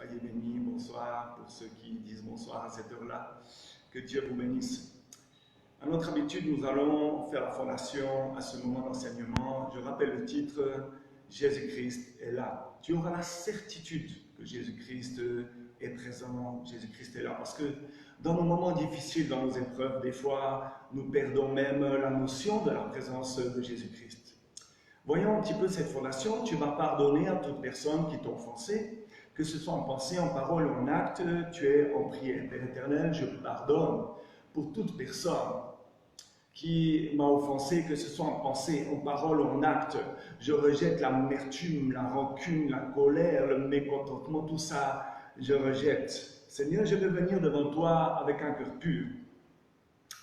soyez bénis. Bonsoir pour ceux qui disent bonsoir à cette heure-là. Que Dieu vous bénisse. À notre habitude, nous allons faire la fondation à ce moment d'enseignement. Je rappelle le titre, Jésus-Christ est là. Tu auras la certitude que Jésus-Christ est présent, Jésus-Christ est là. Parce que dans nos moments difficiles, dans nos épreuves, des fois, nous perdons même la notion de la présence de Jésus-Christ. Voyons un petit peu cette fondation. Tu vas pardonner à toute personne qui t'a offensé, que ce soit en pensée, en parole ou en acte, tu es en prière. Père éternel, je pardonne pour toute personne qui m'a offensé, que ce soit en pensée, en parole ou en acte. Je rejette l'amertume, la rancune, la colère, le mécontentement, tout ça, je rejette. Seigneur, je veux venir devant toi avec un cœur pur.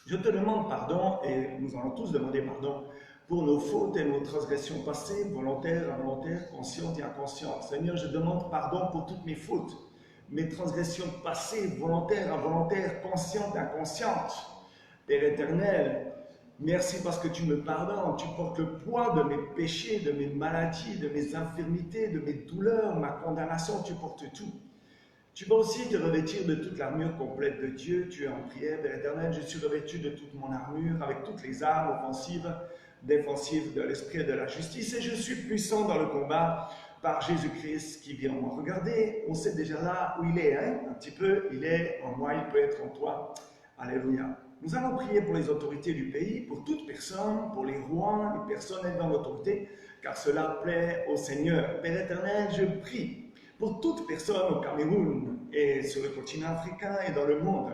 Je te demande pardon, et nous allons tous demander pardon, pour nos fautes et nos transgressions passées, volontaires, involontaires, conscientes et inconscientes. Seigneur, je demande pardon pour toutes mes fautes, mes transgressions passées, volontaires, involontaires, conscientes et inconscientes. Père éternel, merci parce que tu me pardonnes, tu portes le poids de mes péchés, de mes maladies, de mes infirmités, de mes douleurs, ma condamnation, tu portes tout. Tu vas aussi te revêtir de toute l'armure complète de Dieu. Tu es en prière, Père éternel, je suis revêtu de toute mon armure, avec toutes les armes offensives, défensives de l'esprit et de la justice, et je suis puissant dans le combat par Jésus-Christ qui vit en moi. Regardez, on sait déjà là où il est, hein? Un petit peu, il est en moi, il peut être en toi. Alléluia. Nous allons prier pour les autorités du pays, pour toute personne, pour les rois, les personnes ayant l'autorité, car cela plaît au Seigneur. Père éternel, je prie pour toute personne au Cameroun et sur le continent africain et dans le monde.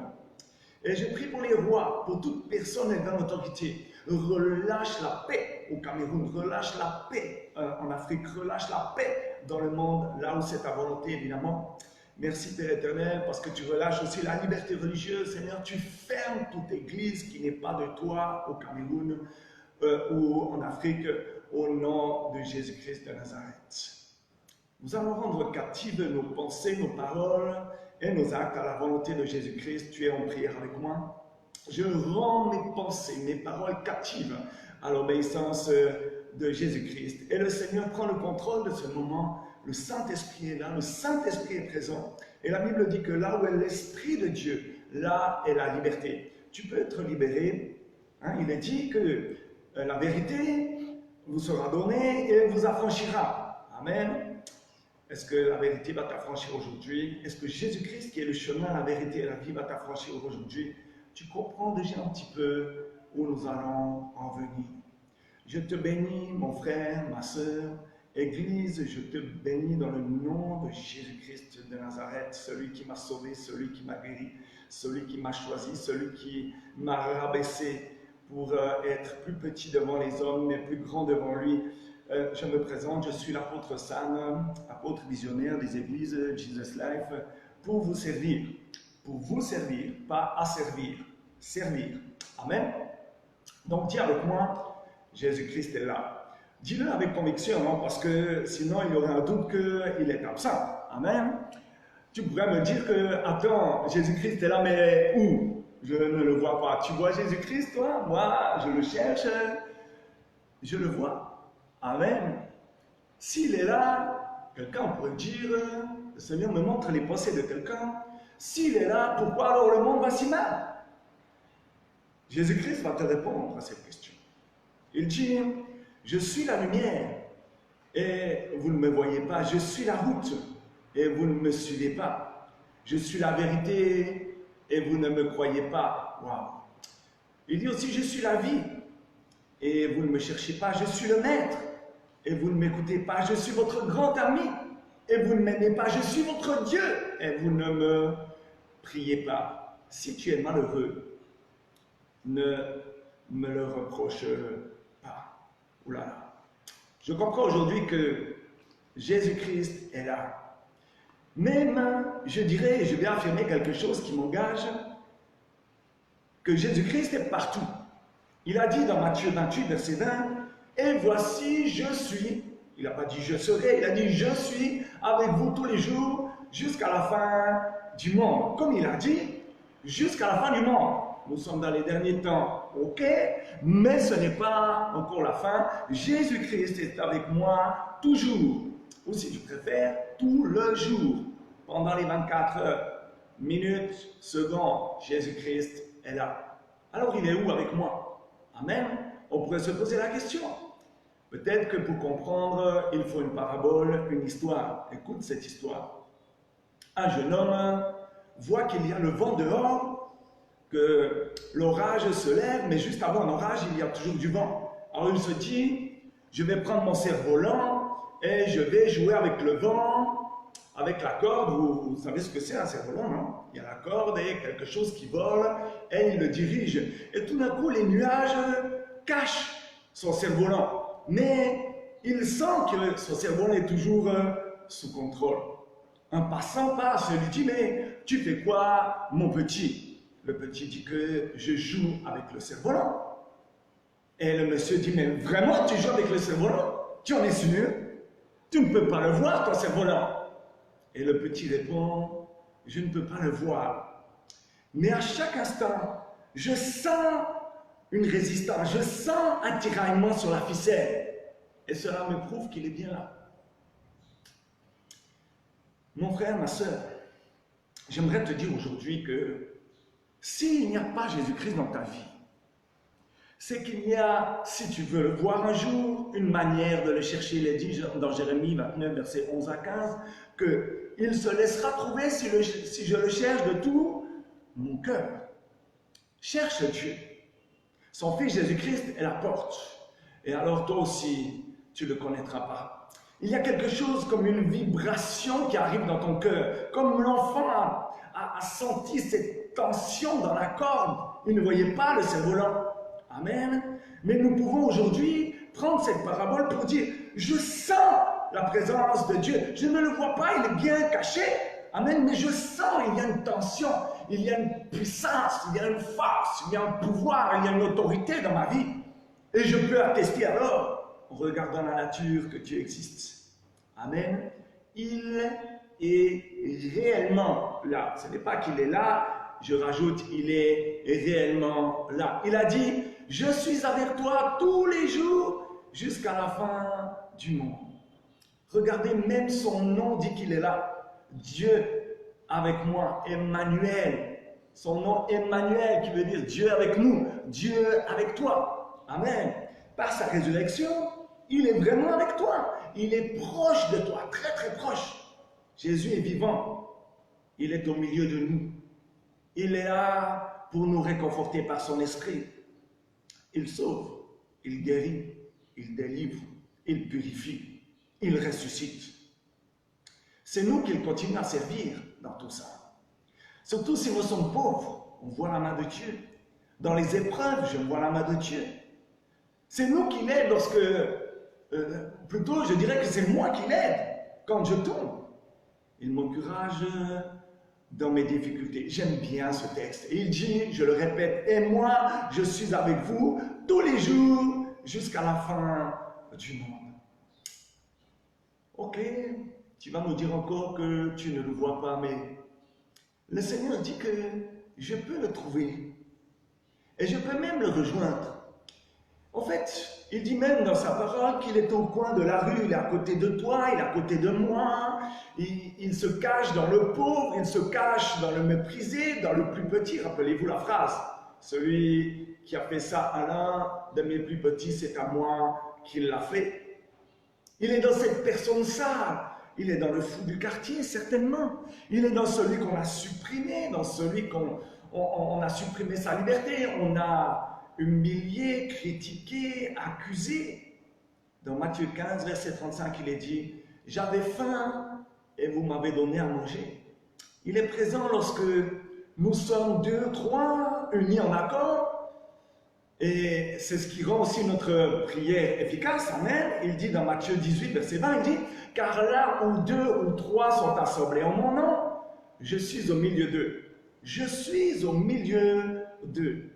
Et je prie pour les rois, pour toute personne ayant l'autorité. Relâche la paix au Cameroun, relâche la paix en Afrique, relâche la paix dans le monde, là où c'est ta volonté évidemment. Merci Père éternel, parce que tu relâches aussi la liberté religieuse. Seigneur, tu fermes toute église qui n'est pas de toi au Cameroun ou en Afrique, au nom de Jésus-Christ de Nazareth. Nous allons rendre captives nos pensées, nos paroles et nos actes à la volonté de Jésus-Christ. Tu es en prière avec moi. Je rends mes pensées, mes paroles captives à l'obéissance de Jésus-Christ. Et le Seigneur prend le contrôle de ce moment. Le Saint-Esprit est là, le Saint-Esprit est présent. Et la Bible dit que là où est l'Esprit de Dieu, là est la liberté. Tu peux être libéré. Hein? Il est dit que la vérité vous sera donnée et vous affranchira. Amen. Est-ce que la vérité va t'affranchir aujourd'hui? Est-ce que Jésus-Christ, qui est le chemin, la vérité et la vie, va t'affranchir aujourd'hui? Tu comprends déjà un petit peu où nous allons en venir. Je te bénis, mon frère, ma sœur, Église, je te bénis dans le nom de Jésus-Christ de Nazareth, celui qui m'a sauvé, celui qui m'a guéri, celui qui m'a choisi, celui qui m'a rabaissé pour être plus petit devant les hommes, mais plus grand devant lui. Je me présente, je suis l'apôtre Sam, apôtre visionnaire des églises Jesus Life, pour vous servir, pas asservir, servir. Amen. Donc dis avec moi, Jésus-Christ est là. Dis-le avec conviction, hein, parce que sinon il y aurait un doute qu'il est absent. Amen. Tu pourrais me dire que, attends, Jésus-Christ est là, mais où? Je ne le vois pas. Tu vois Jésus-Christ, toi? Moi, je le cherche, je le vois. Amen. S'il est là, quelqu'un pourrait dire, le Seigneur me montre les pensées de quelqu'un. S'il est là, pourquoi alors le monde va si mal? Jésus-Christ va te répondre à cette question. Il dit, je suis la lumière et vous ne me voyez pas. Je suis la route et vous ne me suivez pas. Je suis la vérité et vous ne me croyez pas. Waouh. Il dit aussi, je suis la vie et vous ne me cherchez pas. Je suis le maître et vous ne m'écoutez pas. Je suis votre grand ami et vous ne m'aimez pas. Je suis votre Dieu et vous ne me priez pas. Si tu es malheureux, ne me le reproche pas. Oulala. Je comprends aujourd'hui que Jésus-Christ est là. Même, je dirais, je vais affirmer quelque chose qui m'engage, que Jésus-Christ est partout. Il a dit dans Matthieu 28, verset 20, « Et voici, je suis », il n'a pas dit « je serai », il a dit « je suis avec vous tous les jours jusqu'à la fin du monde ». Comme il a dit, jusqu'à la fin du monde. Nous sommes dans les derniers temps, ok, mais ce n'est pas encore la fin. Jésus-Christ est avec moi toujours, ou si tu préfères, tout le jour. pendant les 24 minutes, secondes, Jésus-Christ est là. Alors il est où avec moi? Amen. On pourrait se poser la question. Peut-être que pour comprendre, il faut une parabole, une histoire. Écoute cette histoire. Un jeune homme voit qu'il y a le vent dehors, que l'orage se lève, mais juste avant l'orage, il y a toujours du vent. Alors il se dit, je vais prendre mon cerf-volant et je vais jouer avec le vent, avec la corde. Vous savez ce que c'est un cerf-volant, non? Il y a la corde et quelque chose qui vole et il le dirige. Et tout d'un coup, les nuages cachent son cerf-volant. Mais il sent que son cerveau est toujours sous contrôle. Un passant passe et lui dit, mais tu fais quoi, mon petit? Le petit dit que je joue avec le cerf-volant. Et le monsieur dit, mais vraiment tu joues avec le cerf-volant? Tu en es sûr? Tu ne peux pas le voir, ton cerf-volant. Et le petit répond, je ne peux pas le voir. Mais à chaque instant, je sens une résistance, je sens un tiraillement sur la ficelle. Et cela me prouve qu'il est bien là. Mon frère, ma soeur, j'aimerais te dire aujourd'hui que s'il n'y a pas Jésus-Christ dans ta vie, c'est qu'il y a, si tu veux le voir un jour, une manière de le chercher. Il est dit dans Jérémie 29, versets 11 à 15, qu'il se laissera trouver si je le cherche de tout mon cœur. Cherche Dieu. Son Fils Jésus-Christ est la porte. Et alors toi aussi, tu ne le connaîtras pas. Il y a quelque chose comme une vibration qui arrive dans ton cœur. Comme l'enfant a senti cette tension dans la corde. Il ne voyait pas le cerf-volant. Amen. Mais nous pouvons aujourd'hui prendre cette parabole pour dire, je sens la présence de Dieu. Je ne le vois pas, il est bien caché. Amen. Mais je sens, il y a une tension, il y a une puissance, il y a une force, il y a un pouvoir, il y a une autorité dans ma vie. Et je peux attester alors, en regardant la nature, que Dieu existe. Amen. Il est réellement là. Ce n'est pas qu'il est là, je rajoute, il est réellement là. Il a dit, je suis avec toi tous les jours jusqu'à la fin du monde. Regardez, même son nom dit qu'il est là. Dieu avec moi, Emmanuel. Son nom Emmanuel qui veut dire Dieu avec nous, Dieu avec toi. Amen. Par sa résurrection, il est vraiment avec toi. Il est proche de toi, très très proche. Jésus est vivant. Il est au milieu de nous. Il est là pour nous réconforter par son esprit. Il sauve, il guérit, il délivre, il purifie, il ressuscite. C'est nous qu'il continue à servir dans tout ça. Surtout si nous sommes pauvres, on voit la main de Dieu. Dans les épreuves, je vois la main de Dieu. C'est nous qui l'aide lorsque, plutôt je dirais que c'est moi qui l'aide quand je tombe. Il m'encourage dans mes difficultés. J'aime bien ce texte. Et il dit, je le répète, et moi, je suis avec vous tous les jours jusqu'à la fin du monde. Ok, tu vas nous dire encore que tu ne le vois pas, mais le Seigneur dit que je peux le trouver. Et je peux même le rejoindre. En fait, il dit même dans sa parole qu'il est au coin de la rue, il est à côté de toi, il est à côté de moi, il se cache dans le pauvre, il se cache dans le méprisé, dans le plus petit. Rappelez-vous la phrase, celui qui a fait ça à l'un de mes plus petits, c'est à moi qu'il l'a fait. Il est dans cette personne sale, il est dans le fou du quartier, certainement. Il est dans celui qu'on a supprimé, dans celui qu'on a supprimé sa liberté, on a humilié, critiqué, accusé. Dans Matthieu 15, verset 35, il est dit, « J'avais faim et vous m'avez donné à manger. » Il est présent lorsque nous sommes 2, 3 unis en accord. Et c'est ce qui rend aussi notre prière efficace. Amen. Il dit dans Matthieu 18, verset 20, il dit, « Car là où 2 ou 3 sont assemblés en mon nom, je suis au milieu d'eux. » Je suis au milieu d'eux.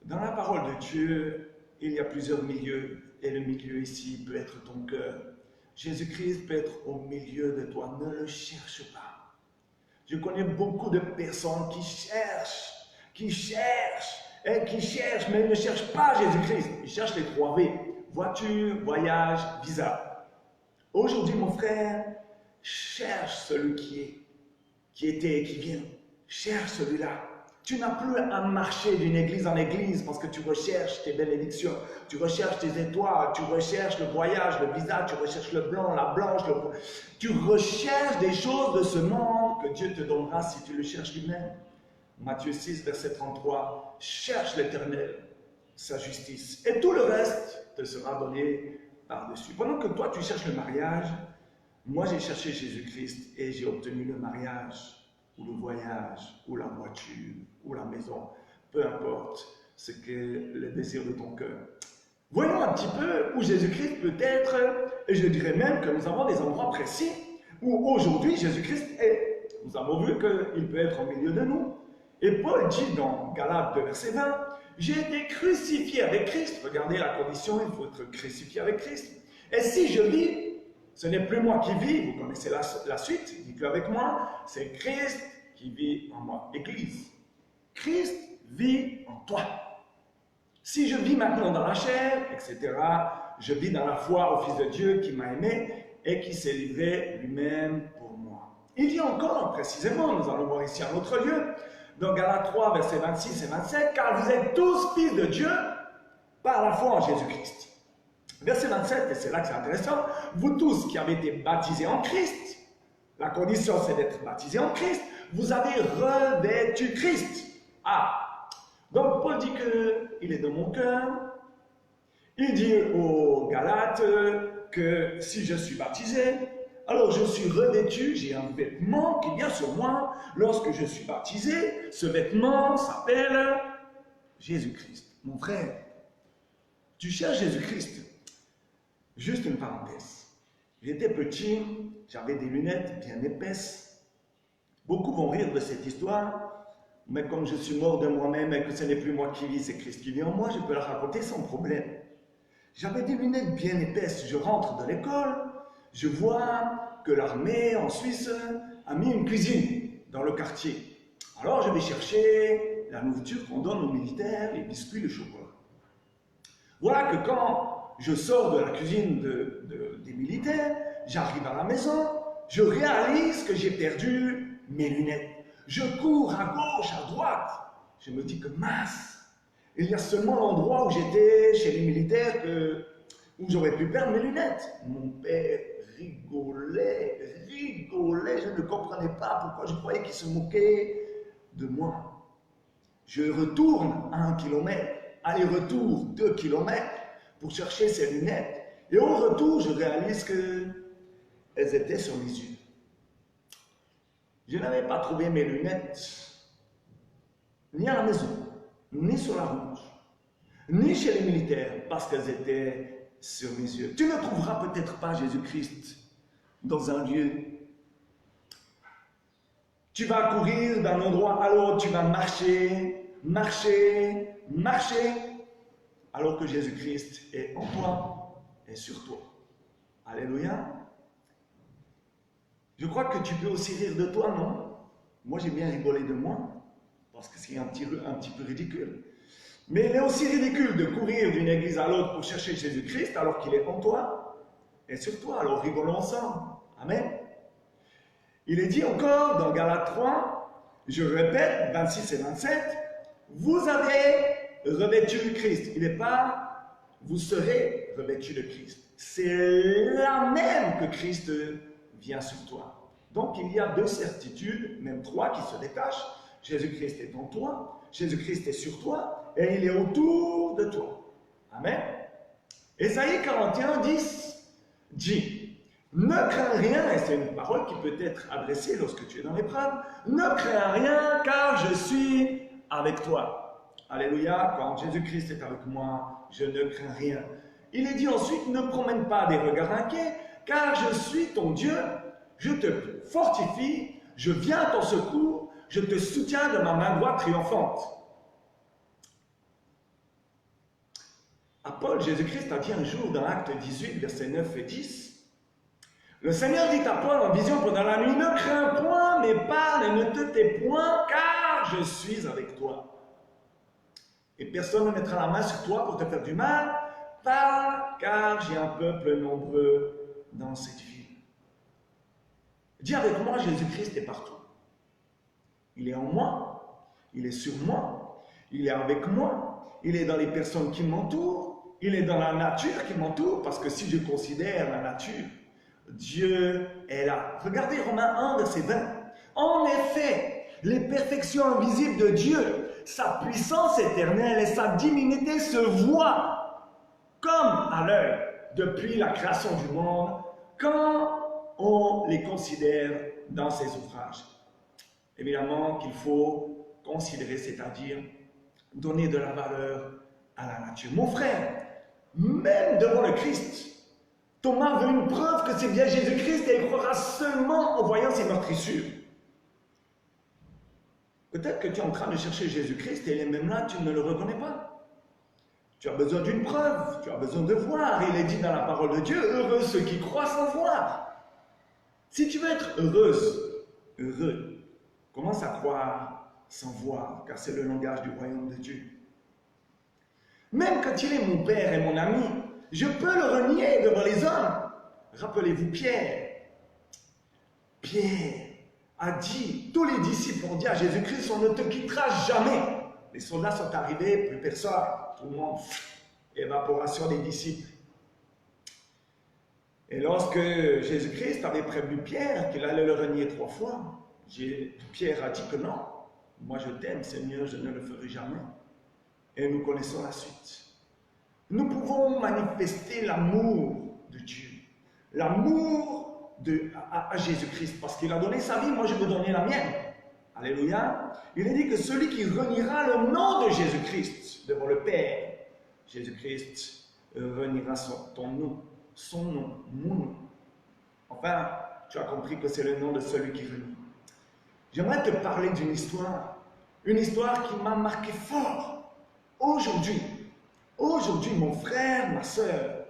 Dans la parole de Dieu, il y a plusieurs milieux, et le milieu ici peut être ton cœur. Jésus-Christ peut être au milieu de toi, ne le cherche pas. Je connais beaucoup de personnes qui cherchent, mais ils ne cherchent pas Jésus-Christ. Ils cherchent les 3 V, voiture, voyage, visa. Aujourd'hui, mon frère, cherche celui qui est. qui était et qui vient. Cherche celui-là. Tu n'as plus à marcher d'une église en église parce que tu recherches tes bénédictions, tu recherches tes étoiles, tu recherches le voyage, le visa, tu recherches le blanc, la blanche, tu recherches des choses de ce monde que Dieu te donnera si tu le cherches lui-même. Matthieu 6, verset 33, cherche l'Éternel, sa justice, et tout le reste te sera donné par-dessus. Pendant que toi tu cherches le mariage, moi j'ai cherché Jésus-Christ et j'ai obtenu le mariage, ou le voyage, ou la voiture, ou la maison, peu importe ce que le désir de ton cœur. Voyons un petit peu où Jésus-Christ peut être, et je dirais même que nous avons des endroits précis où aujourd'hui Jésus-Christ est. Nous avons vu qu'il peut être au milieu de nous. Et Paul dit dans Galates 2, verset 20, « J'ai été crucifié avec Christ. » Regardez la condition, il faut être crucifié avec Christ. Et si je vis, ce n'est plus moi qui vis, vous connaissez la suite, dites-le avec moi, c'est Christ qui vit en moi. Église, Christ vit en toi. Si je vis maintenant dans la chair, etc., je vis dans la foi au Fils de Dieu qui m'a aimé et qui s'est livré lui-même pour moi. Il dit encore, précisément, nous allons voir ici un autre lieu, dans Galates 3, versets 26 et 27, « Car vous êtes tous fils de Dieu par la foi en Jésus-Christ. » Verset 27, et c'est là que c'est intéressant, « Vous tous qui avez été baptisés en Christ, la condition c'est d'être baptisé en Christ, vous avez revêtu Christ. » Ah, donc Paul dit qu'il est dans mon cœur. Il dit aux Galates que si je suis baptisé, alors je suis revêtu, j'ai un vêtement qui vient sur moi. Lorsque je suis baptisé, ce vêtement s'appelle Jésus-Christ. Mon frère, tu cherches Jésus-Christ. Juste une parenthèse. J'étais petit, j'avais des lunettes bien épaisses. Beaucoup vont rire de cette histoire, mais comme je suis mort de moi-même et que ce n'est plus moi qui vis, c'est Christ qui vit en moi, je peux la raconter sans problème. J'avais des lunettes bien épaisses, je rentre dans l'école, je vois que l'armée en Suisse a mis une cuisine dans le quartier. Alors je vais chercher la nourriture qu'on donne aux militaires, les biscuits, le chocolat. Voilà que quand je sors de la cuisine des militaires, j'arrive à la maison, je réalise que j'ai perdu mes lunettes. Je cours à gauche, à droite. Je me dis que mince, il y a seulement l'endroit où j'étais chez les militaires où j'aurais pu perdre mes lunettes. Mon père rigolait, je ne comprenais pas pourquoi je croyais qu'il se moquait de moi. Je retourne à 1 kilomètre, aller-retour 2 kilomètres pour chercher ces lunettes. Et au retour, je réalise qu'elles étaient sur mes yeux. Je n'avais pas trouvé mes lunettes, ni à la maison, ni sur la route, ni chez les militaires, parce qu'elles étaient sur mes yeux. Tu ne trouveras peut-être pas Jésus-Christ dans un lieu. Tu vas courir d'un endroit à l'autre, tu vas marcher, alors que Jésus-Christ est en toi et sur toi. Alléluia. Je crois que tu peux aussi rire de toi, non? Moi, j'ai bien rigolé de moi, parce que c'est un petit peu ridicule. Mais il est aussi ridicule de courir d'une église à l'autre pour chercher Jésus-Christ alors qu'il est en toi et sur toi. Alors rigolons ensemble. Amen. Il est dit encore dans Galates 3, je répète, 26 et 27, vous avez revêtu Christ. Il n'est pas, vous serez revêtu de Christ. C'est là même que Christ vient sur toi. Donc il y a 2 certitudes, même 3 qui se détachent. Jésus-Christ est en toi, Jésus-Christ est sur toi, et il est autour de toi. Amen. Ésaïe 41, 10 dit, ne crains rien, et c'est une parole qui peut être adressée lorsque tu es dans l'épreuve, ne crains rien, car je suis avec toi. Alléluia, quand Jésus-Christ est avec moi, je ne crains rien. Il est dit ensuite, ne promène pas des regards inquiets, car je suis ton Dieu, je te fortifie, je viens à ton secours, je te soutiens de ma main droite triomphante. À Paul, Jésus-Christ a dit un jour dans Acte 18, versets 9 et 10, le Seigneur dit à Paul en vision pendant la nuit, ne crains point, mais parle et ne te tais point, car je suis avec toi. Et personne ne mettra la main sur toi pour te faire du mal, parle, car j'ai un peuple nombreux dans cette ville. Dis avec moi, Jésus-Christ est partout. Il est en moi, il est sur moi, il est avec moi, il est dans les personnes qui m'entourent, il est dans la nature qui m'entoure, parce que si je considère la nature, Dieu est là. Regardez Romains 1, verset 20. En effet, les perfections invisibles de Dieu, sa puissance éternelle et sa divinité se voient comme à l'œil depuis la création du monde, quand on les considère dans ses ouvrages. Évidemment qu'il faut considérer, c'est-à-dire donner de la valeur à la nature. Mon frère, même devant le Christ, Thomas veut une preuve que c'est bien Jésus-Christ et il croira seulement en voyant ses meurtrissures. Peut-être que tu es en train de chercher Jésus-Christ et même là, tu ne le reconnais pas. Tu as besoin d'une preuve, tu as besoin de voir. Il est dit dans la parole de Dieu, heureux ceux qui croient sans voir. Si tu veux être heureux, commence à croire sans voir, car c'est le langage du royaume de Dieu. Même quand il est mon père et mon ami, je peux le renier devant les hommes. Rappelez-vous Pierre. Pierre a dit, tous les disciples ont dit à Jésus-Christ, on ne te quittera jamais. Les soldats sont arrivés, plus personne, tout le monde, évaporation des disciples. Et lorsque Jésus-Christ avait prévenu Pierre qu'il allait le renier 3 fois, Pierre a dit que non, moi je t'aime Seigneur, je ne le ferai jamais. Et nous connaissons la suite. Nous pouvons manifester l'amour de Dieu, l'amour à Jésus-Christ, parce qu'il a donné sa vie, moi je veux donner la mienne. Alléluia. Il est dit que celui qui reniera le nom de Jésus-Christ devant le Père, Jésus-Christ reniera son nom, mon nom. Enfin, tu as compris que c'est le nom de celui qui renie. J'aimerais te parler d'une histoire qui m'a marqué fort. Aujourd'hui, mon frère, ma soeur,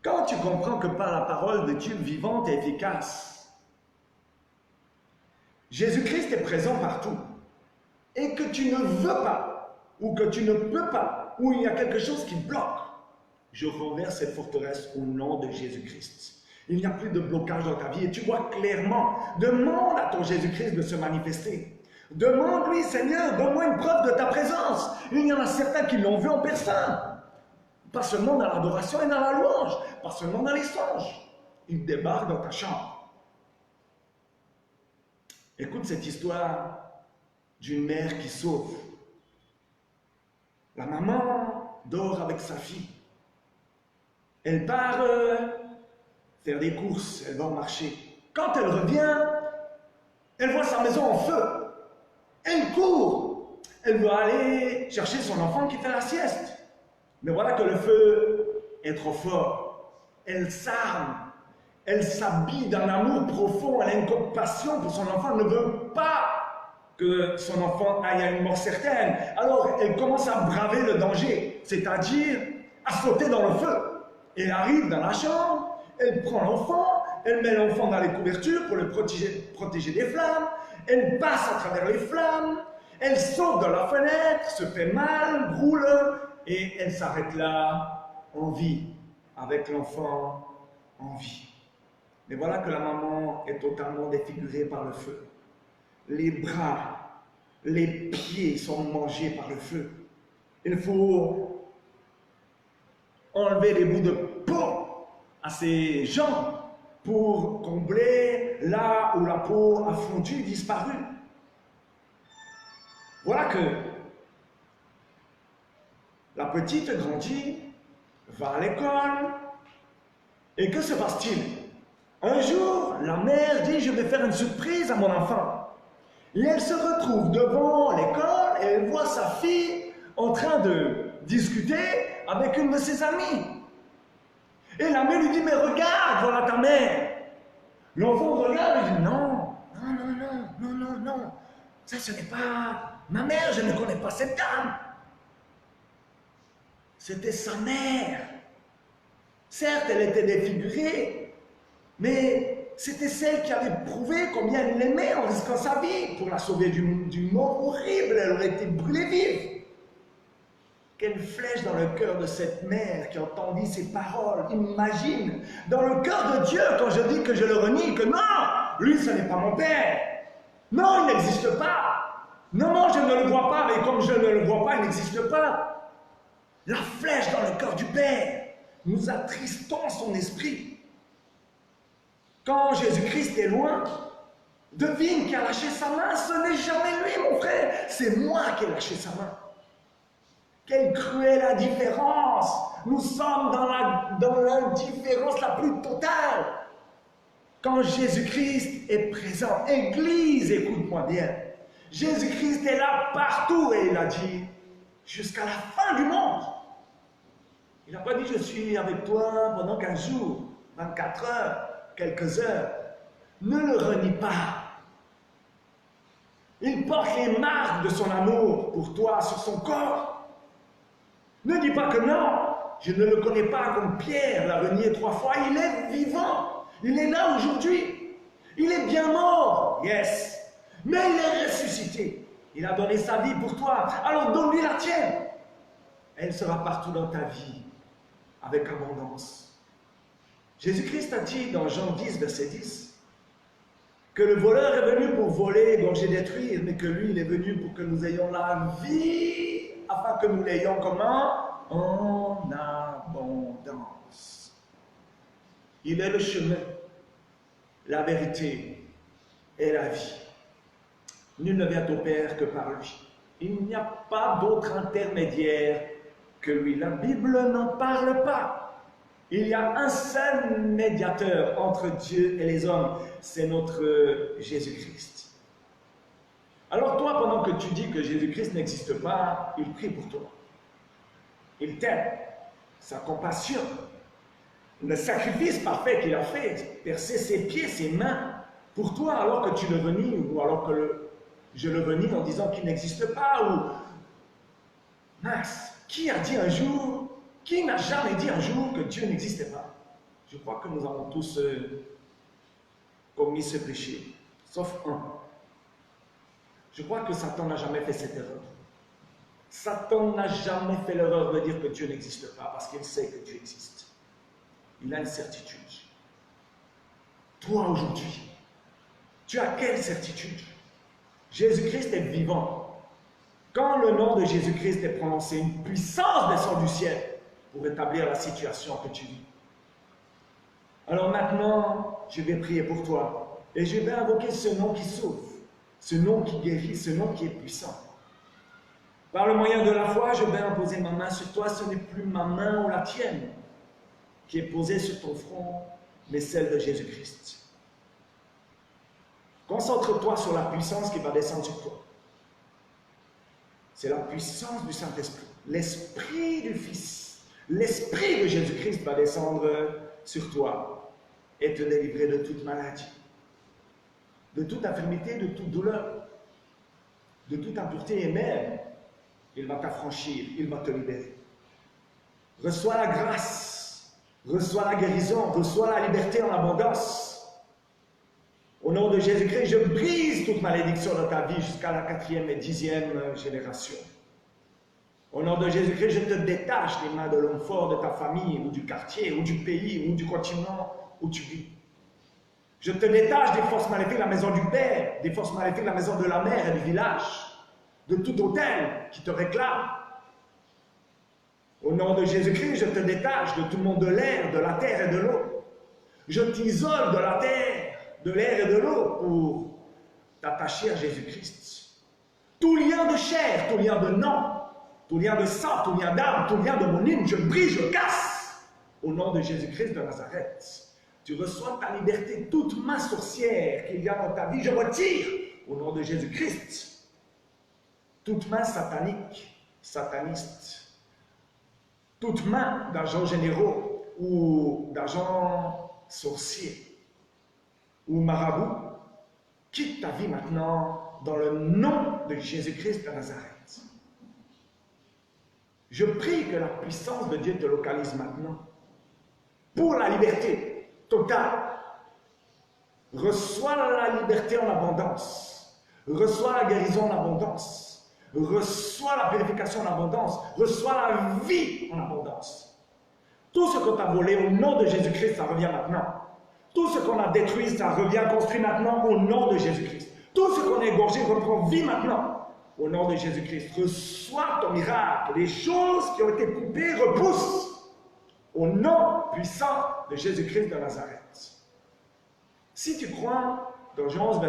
quand tu comprends que par la parole de Dieu vivante et efficace, Jésus-Christ est présent partout, et que tu ne veux pas, ou que tu ne peux pas, ou il y a quelque chose qui bloque, je renverse cette forteresse au nom de Jésus-Christ. Il n'y a plus de blocage dans ta vie, et tu vois clairement. Demande à ton Jésus-Christ de se manifester. Demande-lui, Seigneur, donne-moi une preuve de ta présence. Il y en a certains qui l'ont vu en personne. Pas seulement dans l'adoration et dans la louange, pas seulement dans les songes. Il débarque dans ta chambre. Écoute cette histoire d'une mère qui sauve. La maman dort avec sa fille. Elle part faire des courses, elle va au marché. Quand elle revient, elle voit sa maison en feu. Elle court. Elle veut aller chercher son enfant qui fait la sieste. Mais voilà que le feu est trop fort. Elle s'arme. Elle s'habille d'un amour profond. Elle a une compassion pour son enfant. Elle ne veut pas que son enfant aille à une mort certaine. Alors, elle commence à braver le danger, c'est-à-dire à sauter dans le feu. Elle arrive dans la chambre, elle prend l'enfant, elle met l'enfant dans les couvertures pour le protéger des flammes. Elle passe à travers les flammes, elle saute dans la fenêtre, se fait mal, brûle, et elle s'arrête là, en vie, avec l'enfant en vie. Mais voilà que la maman est totalement défigurée par le feu. Les bras, les pieds sont mangés par le feu. Il faut enlever les bouts de peau à ses jambes pour combler là où la peau a fondu, disparu. Voilà que la petite grandit, va à l'école, et que se passe-t-il? Un jour, la mère dit « Je vais faire une surprise à mon enfant ». Et elle se retrouve devant l'école et elle voit sa fille en train de discuter avec une de ses amies. Et la mère lui dit « Mais regarde, voilà ta mère ». L'enfant regarde et dit « Non, non, ça ce n'est pas ma mère, je ne connais pas cette dame. » C'était sa mère. Certes, elle était défigurée, mais c'était celle qui avait prouvé combien elle l'aimait en risquant sa vie pour la sauver d'une mort horrible. Elle aurait été brûlée vive. Quelle flèche dans le cœur de cette mère qui entendit ces paroles. Imagine, dans le cœur de Dieu, quand je dis que je le renie, que non, lui, ce n'est pas mon père. Non, il n'existe pas. Non, non, je ne le vois pas, mais comme je ne le vois pas, il n'existe pas. La flèche dans le cœur du Père, nous attristons son esprit. Quand Jésus-Christ est loin, devine qui a lâché sa main, ce n'est jamais lui, mon frère, c'est moi qui ai lâché sa main. Quelle cruelle indifférence! Nous sommes dans l'indifférence la plus totale. Quand Jésus-Christ est présent, Église, écoute-moi bien, Jésus-Christ est là partout et il a dit, jusqu'à la fin du monde. Il n'a pas dit, je suis avec toi pendant 15 jours, 24 heures, quelques heures. Ne le renie pas. Il porte les marques de son amour pour toi sur son corps. Ne dis pas que non, je ne le connais pas comme Pierre l'a renié 3 fois. Il est vivant. Il est là aujourd'hui. Il est bien mort, yes. Mais il est ressuscité. Il a donné sa vie pour toi. Alors donne-lui la tienne. Elle sera partout dans ta vie, avec abondance. Jésus-Christ a dit dans Jean 10, verset 10, que le voleur est venu pour voler, égorger, détruire, mais que lui, il est venu pour que nous ayons la vie, afin que nous l'ayons comment? En abondance. Il est le chemin, la vérité et la vie. Nul ne vient au Père que par lui. Il n'y a pas d'autre intermédiaire que lui. La Bible n'en parle pas. Il y a un seul médiateur entre Dieu et les hommes, c'est notre Jésus-Christ. Alors toi, pendant que tu dis que Jésus-Christ n'existe pas, il prie pour toi. Il t'aime, sa compassion, le sacrifice parfait qu'il a fait, percer ses pieds, ses mains, pour toi, alors que tu le renies, ou alors que je le renie en disant qu'il n'existe pas, ou... Max, qui a dit un jour... Qui n'a jamais dit un jour que Dieu n'existait pas? Je crois que nous avons tous commis ce péché, sauf un. Je crois que Satan n'a jamais fait cette erreur. Satan n'a jamais fait l'erreur de dire que Dieu n'existe pas, parce qu'il sait que Dieu existe. Il a une certitude. Toi, aujourd'hui, tu as quelle certitude? Jésus-Christ est vivant. Quand le nom de Jésus-Christ est prononcé, une puissance descend du ciel pour rétablir la situation que tu vis. Alors maintenant, je vais prier pour toi et je vais invoquer ce nom qui sauve, ce nom qui guérit, ce nom qui est puissant. Par le moyen de la foi, je vais imposer ma main sur toi. Ce n'est plus ma main ou la tienne qui est posée sur ton front, mais celle de Jésus-Christ. Concentre-toi sur la puissance qui va descendre sur toi. C'est la puissance du Saint-Esprit, l'Esprit du Fils. L'Esprit de Jésus-Christ va descendre sur toi et te délivrer de toute maladie, de toute infirmité, de toute douleur, de toute impureté, et même, il va t'affranchir, il va te libérer. Reçois la grâce, reçois la guérison, reçois la liberté en abondance. Au nom de Jésus-Christ, je brise toute malédiction dans ta vie jusqu'à la 4e et 10e génération. Au nom de Jésus-Christ, je te détache des mains de l'homme fort de ta famille, ou du quartier, ou du pays, ou du continent où tu vis. Je te détache des forces maléfiques de la maison du Père, des forces maléfiques de la maison de la mère et du village, de tout hôtel qui te réclame. Au nom de Jésus-Christ, je te détache de tout le monde de l'air, de la terre et de l'eau. Je t'isole de la terre, de l'air et de l'eau pour t'attacher à Jésus-Christ. Tout lien de chair, tout lien de nom, tout lien de sang, tout lien d'âme, tout lien de mon hymne, je brise, je casse. Au nom de Jésus-Christ de Nazareth, tu reçois ta liberté. Toute main sorcière qu'il y a dans ta vie, je retire. Au nom de Jésus-Christ, toute main satanique, sataniste, toute main d'agents généraux ou d'agents sorciers ou marabouts, quitte ta vie maintenant dans le nom de Jésus-Christ de Nazareth. Je prie que la puissance de Dieu te localise maintenant pour la liberté totale. Reçois la liberté en abondance. Reçois la guérison en abondance. Reçois la purification en abondance. Reçois la vie en abondance. Tout ce qu'on t'a volé au nom de Jésus-Christ, ça revient maintenant. Tout ce qu'on a détruit, ça revient construit maintenant au nom de Jésus-Christ. Tout ce qu'on a égorgé reprend vie maintenant. Au nom de Jésus-Christ, reçois ton miracle. Les choses qui ont été coupées repoussent. Au nom puissant de Jésus-Christ de Nazareth. Si tu crois, dans Jean 11,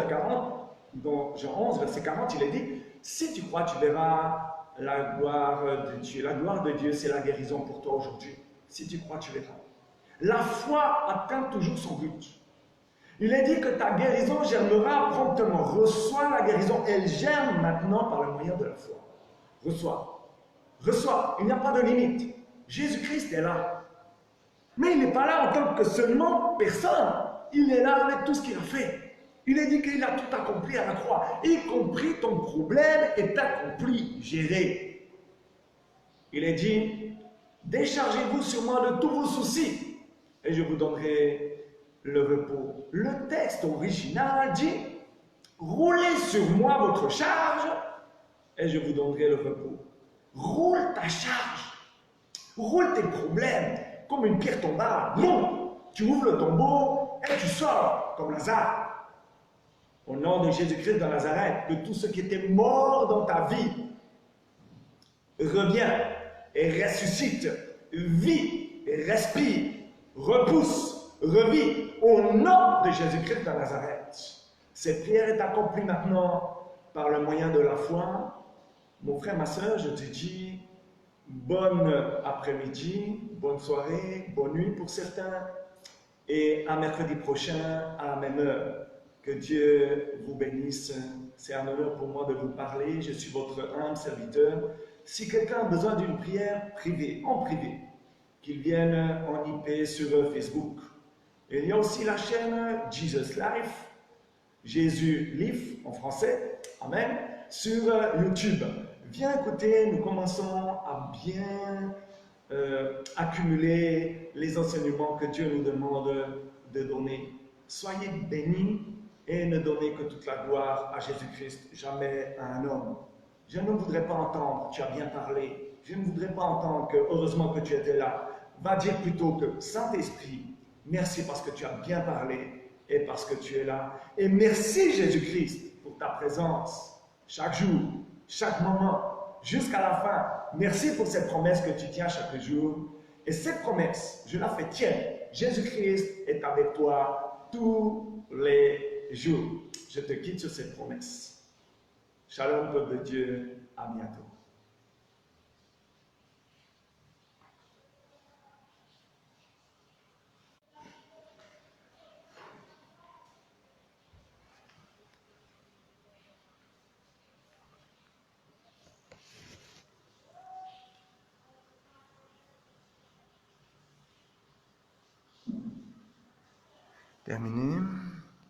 verset 40, il est dit, si tu crois, tu verras la gloire de Dieu. La gloire de Dieu, c'est la guérison pour toi aujourd'hui. Si tu crois, tu verras. La foi atteint toujours son but. Il est dit que ta guérison germera promptement. Reçois la guérison. Elle germe maintenant par le moyen de la foi. Reçois. Reçois. Il n'y a pas de limite. Jésus-Christ est là. Mais il n'est pas là en tant que seulement personne. Il est là avec tout ce qu'il a fait. Il est dit qu'il a tout accompli à la croix, y compris ton problème est accompli, géré. Il est dit, déchargez-vous sur moi de tous vos soucis et je vous donnerai le repos. Le texte original dit, roulez sur moi votre charge et je vous donnerai le repos. Roule ta charge, roule tes problèmes comme une pierre tombale. Non, tu ouvres le tombeau et tu sors comme Lazare. Au nom de Jésus-Christ de Nazareth, que tout ce qui était mort dans ta vie revient et ressuscite, vit et respire, repousse, revit au nom de Jésus-Christ de Nazareth. Cette prière est accomplie maintenant par le moyen de la foi. Mon frère, ma soeur, je te dis bonne après-midi, bonne soirée, bonne nuit pour certains et à mercredi prochain à la même heure. Que Dieu vous bénisse. C'est un honneur pour moi de vous parler. Je suis votre humble serviteur. Si quelqu'un a besoin d'une prière privée, en privé, qu'il vienne en IP sur Facebook. Il y a aussi la chaîne Jesus Life, Jésus Life en français, Amen, sur YouTube. Viens écouter, nous commençons à bien accumuler les enseignements que Dieu nous demande de donner. Soyez bénis. Et ne donnez que toute la gloire à Jésus-Christ, jamais à un homme. Je ne voudrais pas entendre, tu as bien parlé. Je ne voudrais pas entendre que, heureusement que tu étais là. Va dire plutôt que, Saint-Esprit, merci parce que tu as bien parlé et parce que tu es là. Et merci Jésus-Christ pour ta présence, chaque jour, chaque moment, jusqu'à la fin. Merci pour cette promesse que tu tiens chaque jour. Et cette promesse, je la fais tienne. Jésus-Christ est avec toi tous les jours. Je te quitte sur cette promesse. Shalom, peuple de Dieu. À bientôt. Terminé.